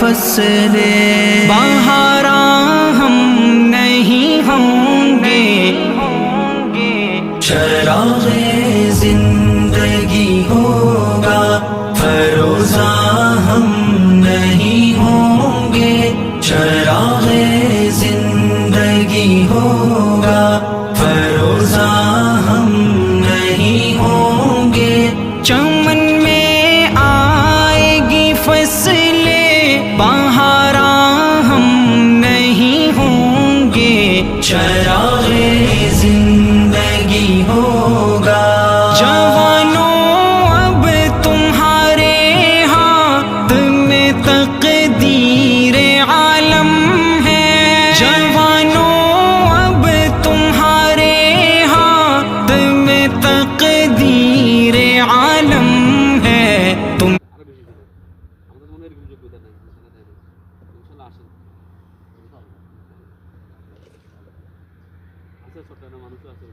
فصلے بہاراں ہم نہیں ہوں گے، چراغ زندگی ہوگا فروزاں ہم نہیں ہوں گے، چراغ زندگی ہوگا فروزاں ہم نہیں ہوں گے، چمن میں آئے گی فصلیں بہاراں ہم نہیں ہوں گے، چراغ زندگی ہوگا، جوانوں اب تمہارے ہاتھ میں تقدیر عالم ہے، جوانوں اب تمہارے ہاتھ میں تقدیر عالم ہے، تم ছোট্ট একটা মানুষও আছে।